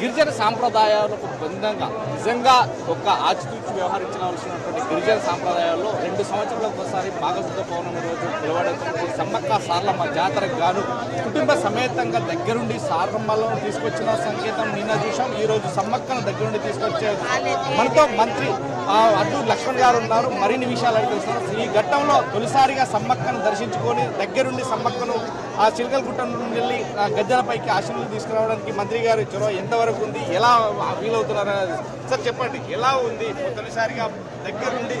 గిరిజన సాంప్రదాయాలకు భిన్నంగా నిజంగా ఒక ఆచితూచి వ్యవహరించవలసినటువంటి గిరిజన సాంప్రదాయాల్లో 2 సంవత్సరాలకు ఒకసారి మాఘశుద్ధ పౌర్ణమి రోజు పిలువబడేటువంటి సమ్మక్క సారలమ్మ జాతరకు గాను కుటుంబ సమేతంగా దగ్గరుండి సారలమ్మలో తీసుకొచ్చిన సంకేతం నిన్న చూసాం. ఈ రోజు సమ్మక్కను దగ్గరుండి తీసుకొచ్చే మనతో మంత్రి అడ్డూరు లక్ష్మణ్ గారు ఉన్నారు. మరిన్ని విషయాలు అడుగుతున్నారు. ఈ ఘట్టంలో తొలిసారిగా సమ్మక్కను దర్శించుకొని దగ్గరుండి సమ్మక్కను ఆ చిలకలగుట్ట నుండి వెళ్ళి గద్దెలపైకి ఆశీర్వాదం తీసుకురావడానికి మంత్రి గారు చొరవ ఎంతవరకు ఉంది, ఎలా వీలవుతున్నారు సార్ చెప్పండి. ఎలా ఉంది తొలిసారిగా దగ్గరుండి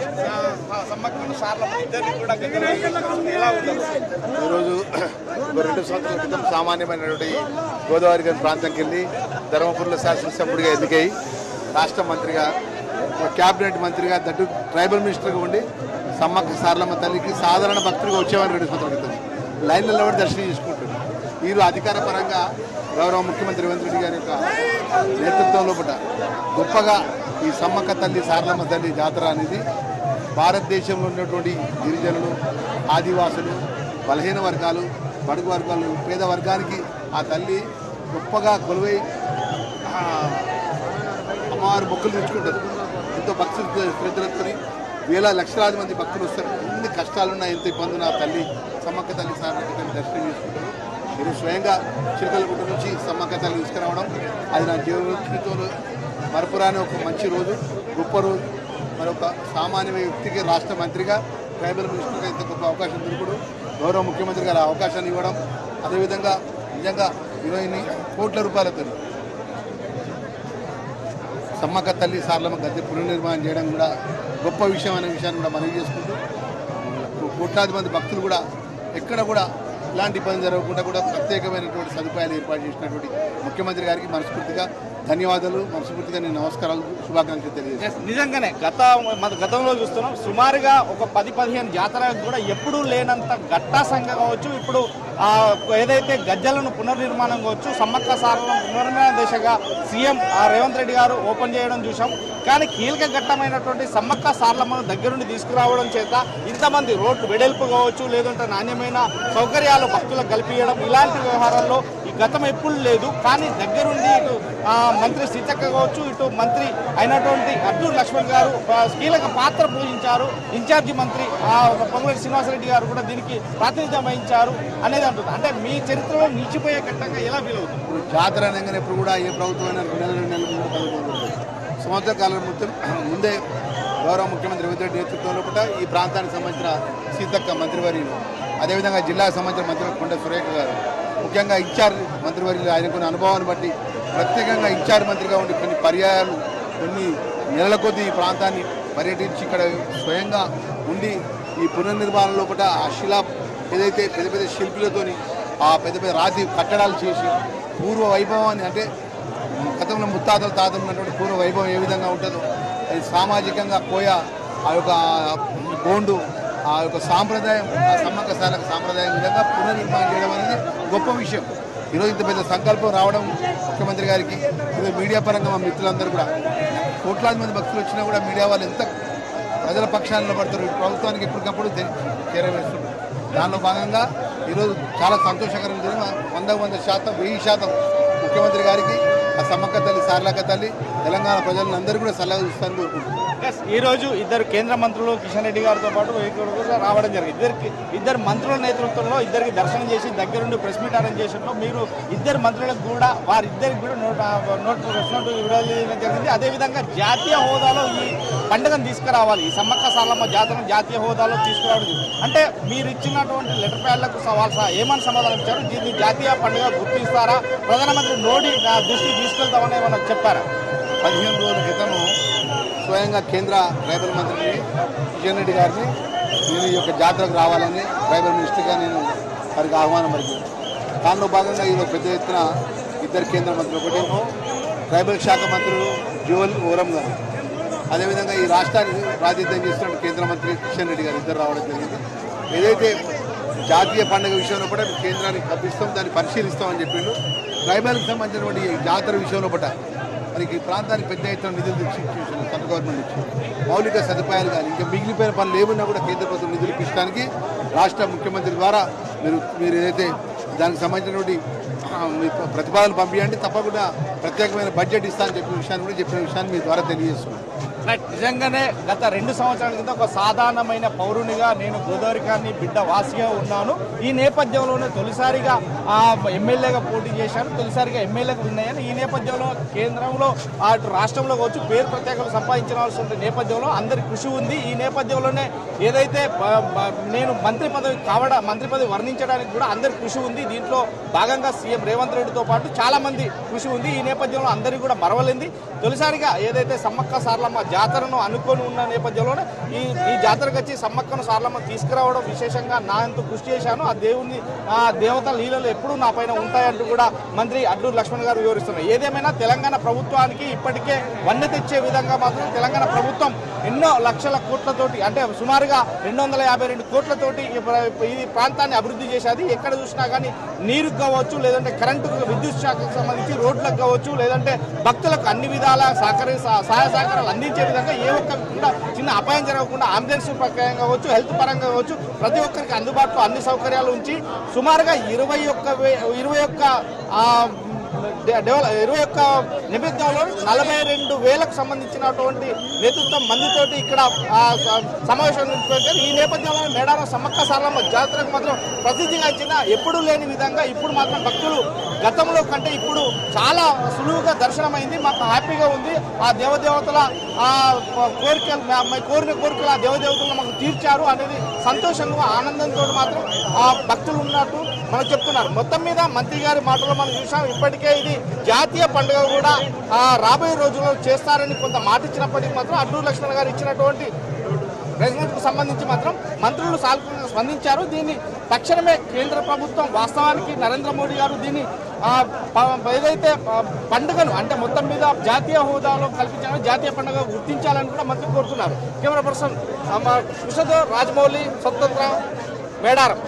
సమ్మక్కను సారలమ్మ ఇద్దరిని కూడా ఎలా ఉంది? ఈరోజు 2 సంవత్సరాల క్రితం సామాన్యమైనటువంటి గోదావరి గని ప్రాంతంకి వెళ్ళి ధర్మపురిలో శాసనసభ్యుడిగా ఎన్నికై రాష్ట్ర మంత్రిగా క్యాబినెట్ మంత్రిగా దట్టు ట్రైబల్ మినిస్టర్గా ఉండి సమ్మక్క సారలమ్మ తల్లికి సాధారణ భక్తుడిగా వచ్చేవాడిని 2 సంవత్సరాల క్రితం లైన్లలో కూడా దర్శనం చేసుకుంటున్నాను. వీరు అధికార పరంగా గౌరవ ముఖ్యమంత్రి రేవంత్ రెడ్డి గారి యొక్క నేతృత్వంలో గొప్పగా ఈ సమ్మక్క తల్లి సారలమ్మ తల్లి జాతర అనేది భారతదేశంలో ఉన్నటువంటి గిరిజనులు, ఆదివాసులు, బలహీన వర్గాలు, బడుగు వర్గాలు, పేద వర్గానికి ఆ తల్లి గొప్పగా కొలువై అమ్మవారు మొక్కులు తెచ్చుకుంటారు. ఎంతో భక్తులు శ్రద్ధలెత్తుకొని వేల లక్షలాది మంది భక్తులు వస్తారు. ఎన్ని కష్టాలున్నా, ఎంత ఇబ్బంది ఉన్న తల్లి సమ్మక్క తల్లి సారలమ్మ తల్లి దర్శనం చేసుకుంటారు. మీరు స్వయంగా చిలకలగుట్ట నుంచి సమ్మక్క తల్లి తీసుకురావడం అది నా జీవితంలో మరపురాని ఒక మంచి రోజు, గొప్ప రోజు. మరొక సామాన్య వ్యక్తికి రాష్ట్ర మంత్రిగా ట్రైబల్ మినిస్టర్గా ఇంత గొప్ప అవకాశం దొరుకుడు, గౌరవ ముఖ్యమంత్రి గారు అవకాశాన్ని ఇవ్వడం, అదేవిధంగా నిజంగా 20 కోట్ల రూపాయలతో సమ్మక్క తల్లి సారలమ్మ గద్దె పునర్నిర్మాణం చేయడం కూడా గొప్ప విషయం అనే విషయాన్ని కూడా మనవి చేసుకుంటూ కోట్లాది మంది భక్తులు కూడా ఎక్కడ కూడా ఇలాంటి ఇబ్బంది జరగకుండా కూడా ప్రత్యేకమైనటువంటి సదుపాయాలు ఏర్పాటు చేసినటువంటి ముఖ్యమంత్రి గారికి మనస్ఫూర్తిగా ధన్యవాదాలు, మనస్ఫూర్తిగా నేను నమస్కారాలు, శుభాకాంక్షలు తెలియజేస్తాను. నిజంగానే గతంలో చూస్తున్నాం సుమారుగా ఒక 10-15 జాతరకు కూడా ఎప్పుడూ లేనంత గట్టా సంఖ్య కావచ్చు. ఇప్పుడు ఏదైతే గజ్జలను పునర్నిర్మాణం కావచ్చు, సమ్మక్క సారలమ్మ పునర్నిర్మాణ దిశగా సీఎం రేవంత్ రెడ్డి గారు ఓపెన్ చేయడం చూసాం. కానీ కీలక ఘట్టమైనటువంటి సమ్మక్క సారలమ్మను దగ్గరుండి తీసుకురావడం చేత ఇంతమంది రోడ్లు వెడల్పు కావచ్చు, లేదంటే నాణ్యమైన సౌకర్యాలు భక్తులకు కల్పించడం, ఇలాంటి వ్యవహారాల్లో ఈ గతం ఎప్పుడు లేదు. కానీ దగ్గరుండి ఇటు మంత్రి సీతక్క కావచ్చు, ఇటు మంత్రి అయినటువంటి అడ్డూరు లక్ష్మణ్ గారు కీలక పాత్ర పోషించారు. ఇన్ఛార్జి మంత్రి పొంగులేటి శ్రీనివాసరెడ్డి గారు కూడా దీనికి ప్రాతినిధ్యం వహించారు అనేది అంటుంది. అంటే మీ చరిత్రలో నిలిచిపోయే ఘట్టంగా ఎలా ఫీల్ అవుతుంది? జాతర అనగానే ఎప్పుడు కూడా ఏ ప్రభుత్వమైనా 2 నెలలు సంవత్సర కాలం ముందే గౌరవ ముఖ్యమంత్రి రేవంత్ రెడ్డి నేతృత్వంలో కూడా ఈ ప్రాంతానికి సంబంధించిన సీతక్క మంత్రివర్యులు, అదేవిధంగా జిల్లాకు సంబంధించిన మంత్రి కొండ సురేఖ గారు, ముఖ్యంగా ఇన్ఛార్జ్ మంత్రివర్యులు ఆయనకున్న అనుభవాన్ని బట్టి ప్రత్యేకంగా ఇన్ఛార్జ్ మంత్రిగా ఉండి కొన్ని పర్యాయాలు కొన్ని నెలల కొద్దీ ఈ ప్రాంతాన్ని పర్యటించి ఇక్కడ స్వయంగా ఉండి ఈ పునర్నిర్మాణం లోపల ఆ శిలా ఏదైతే పెద్ద పెద్ద శిల్పులతోని ఆ పెద్ద పెద్ద రాతి కట్టడాలు చేసి పూర్వ వైభవాన్ని, అంటే గతంలో తాతలు ఉన్నటువంటి పూర్వ వైభవం ఏ విధంగా ఉంటుందో అది సామాజికంగా కోయ ఆ యొక్క గోండు ఆ యొక్క సాంప్రదాయం, ఆ సమ్మక్క సారలమ్మ సాంప్రదాయం విధంగా పునర్నిర్మాణం చేయడం అనేది గొప్ప విషయం. ఈరోజు ఇంత పెద్ద సంకల్పం రావడం ముఖ్యమంత్రి గారికి, ఈరోజు మీడియా పరంగా మా మిత్రులందరూ కూడా కోట్లాది మంది భక్తులు వచ్చినా కూడా మీడియా వాళ్ళు ఎంత ప్రజల పక్షాన్ని నిలబడతారు, ప్రభుత్వానికి ఎప్పటికప్పుడు చేరవేస్తున్నారు. దానిలో భాగంగా ఈరోజు చాలా సంతోషకరంగా 100% 1000% ముఖ్యమంత్రి గారికి ఆ సమ్మక్క తల్లి సారలమ్మ తల్లి తెలంగాణ ప్రజలందరూ కూడా సలహా ఇస్తారని కోరుకుంటున్నారు. ఈ రోజు ఇద్దరు కేంద్ర మంత్రులు కిషన్ రెడ్డి గారితో పాటు కూడా రావడం జరిగింది. ఇద్దరు మంత్రుల నేతృత్వంలో ఇద్దరికి దర్శనం చేసి దగ్గరుండి ప్రెస్ మీట్ అరేంజ్ చేసినప్పుడు మీరు ఇద్దరు మంత్రులకు కూడా వారిద్దరికి కూడా నోట్ విడుదల జరిగింది. అదేవిధంగా జాతీయ హోదాలో ఈ పండుగను తీసుకురావాలి, ఈ సమ్మక్క సారలమ్మ జాతరను జాతీయ హోదాలో తీసుకురావడం అంటే మీరు ఇచ్చినటువంటి లెటర్ ప్యాడ్లకు ఏమని సమాధానం ఇచ్చారు? దీన్ని జాతీయ పండుగ గుర్తిస్తారా, ప్రధానమంత్రి మోడీ దృష్టికి తీసుకెళ్తామని ఏమన్నా చెప్పారా? 15 రోజుల క్రితము స్వయంగా కేంద్ర ట్రైబల్ మంత్రిని కిషన్ రెడ్డి గారిని నేను ఈ యొక్క జాతరకు రావాలని ట్రైబల్ మినిస్టర్గా నేను వారికి ఆహ్వానం పలికాను. దానిలో భాగంగా ఈరోజు పెద్ద ఎత్తున ఇద్దరు కేంద్ర మంత్రులు, ఒకటి ట్రైబల్ శాఖ మంత్రులు జ్యువల్ ఓరం గారు, అదేవిధంగా ఈ రాష్ట్రానికి ప్రాతినిధ్యం చేస్తున్న కేంద్ర మంత్రి కిషన్ రెడ్డి గారు ఇద్దరు రావడం జరిగింది. ఏదైతే జాతీయ పండుగ విషయంలో కూడా కేంద్రానికి పంపిస్తాం, దాన్ని పరిశీలిస్తామని చెప్పిండు. ట్రైబల్కి సంబంధించినటువంటి జాతర విషయంలో కూడా మనకి ప్రాంతానికి పెద్ద ఎత్తున నిధులు తెచ్చి సెంట్రల్ గవర్నమెంట్ ఇచ్చి మౌలిక సదుపాయాలు కానీ ఇంకా మిగిలిపోయిన పనులు ఏమున్నా కూడా కేంద్ర ప్రభుత్వం నిధులు ఇప్పించడానికి రాష్ట్ర ముఖ్యమంత్రి ద్వారా మీరు ఏదైతే దానికి సంబంధించినటువంటి మీ ప్రతిపాదనలు పంపించండి, తప్పకుండా ప్రత్యేకమైన బడ్జెట్ ఇస్తా అని చెప్పిన విషయాన్ని కూడా చెప్పిన విషయాన్ని మీ ద్వారా తెలియజేస్తున్నాను. నిజంగానే గత 2 సంవత్సరాల కింద ఒక సాధారణమైన పౌరునిగా నేను గోదావరికాన్ని బిడ్డ వాసిగా ఉన్నాను. ఈ నేపథ్యంలోనే తొలిసారిగా ఎమ్మెల్యేగా పోటీ చేశాను, తొలిసారిగా ఎమ్మెల్యేగా ఉన్నాయని. ఈ నేపథ్యంలో కేంద్రంలో అటు రాష్ట్రంలో కావచ్చు పేరు ప్రత్యేకలు సంపాదించాల్సిన నేపథ్యంలో అందరి కృషి ఉంది. ఈ నేపథ్యంలోనే ఏదైతే నేను మంత్రి పదవి వర్ణించడానికి కూడా అందరి కృషి ఉంది. దీంట్లో భాగంగా సీఎం రేవంత్ రెడ్డితో పాటు చాలా మంది కృషి ఉంది. ఈ నేపథ్యంలో అందరికీ కూడా మరవలేంది. తొలిసారిగా ఏదైతే సమ్మక్క సారలమ్మ జాతరను అనుకొని ఉన్న నేపథ్యంలోనే ఈ జాతరకు వచ్చి సమ్మక్కను సారలమ్మ తీసుకురావడం విశేషంగా నా ఎంతో కృషి చేశాను. ఆ దేవత లీలలు ఎప్పుడూ నా పైన ఉంటాయంటూ కూడా మంత్రి అడ్లూరు లక్ష్మణ్ గారు వివరిస్తున్నారు. ఏదేమైనా తెలంగాణ ప్రభుత్వానికి ఇప్పటికే వన్నె తెచ్చే విధంగా మాత్రం తెలంగాణ ప్రభుత్వం ఎన్నో లక్షల కోట్లతోటి అంటే సుమారుగా 252 కోట్లతోటి ఈ ప్రాంతాన్ని అభివృద్ధి చేసేది. ఎక్కడ చూసినా కానీ నీరుకు కావచ్చు, లేదంటే కరెంటు విద్యుత్ శాఖకు సంబంధించి రోడ్లకు కావచ్చు, లేదంటే భక్తులకు అన్ని విధాల సహాయ సహకారాలు అందించే విధంగా ఏ ఒక్క కూడా చిన్న అపాయం జరగకుండా అంబులెన్స్ ప్రకారం కావచ్చు, హెల్త్ పరంగా కావచ్చు, ప్రతి ఒక్కరికి అందుబాటులో అన్ని సౌకర్యాలు ఉంచి సుమారుగా 21 నిమిత్తంలో 42,000కు సంబంధించినటువంటి నేతృత్వం మందితోటి ఇక్కడ సమావేశం. ఈ నేపథ్యంలో మేడారం సమ్మక్క సారలమ్మ జాతరకు మాత్రం ప్రసిద్ధిగా ఇచ్చిన ఎప్పుడూ లేని విధంగా ఇప్పుడు మాత్రం భక్తులు గతంలో కంటే ఇప్పుడు చాలా సులువుగా దర్శనమైంది. మాకు హ్యాపీగా ఉంది. ఆ దేవదేవతల కోరికలు ఆ దేవదేవతలను మాకు తీర్చారు అనేది సంతోషంగా ఆనందంతో మాత్రం ఆ భక్తులు ఉన్నట్టు మనకు చెప్తున్నారు. మొత్తం మీద మంత్రి గారి మాటలో మనం చూసాం. ఇప్పటికే ఇది జాతీయ పండుగ కూడా రాబోయే రోజుల్లో చేస్తారని కొంత మాట ఇచ్చినప్పటికీ మాత్రం అడ్లూరు లక్ష్మణ్ గారు ఇచ్చినటువంటి ప్రెసిడెంట్కు సంబంధించి మాత్రం మంత్రులు సానుకూలంగా స్పందించారు. దీన్ని తక్షణమే కేంద్ర ప్రభుత్వం వాస్తవానికి నరేంద్ర మోడీ గారు దీన్ని ఏదైతే పండుగను అంటే మొత్తం మీద జాతీయ హోదాలో కల్పించాలని జాతీయ పండుగ గుర్తించాలని కూడా మంత్రి కోరుతున్నారు. కెమెరా పర్సన్ కృష్ణతో రాజమౌళి, స్వతంత్ర, మేడారం.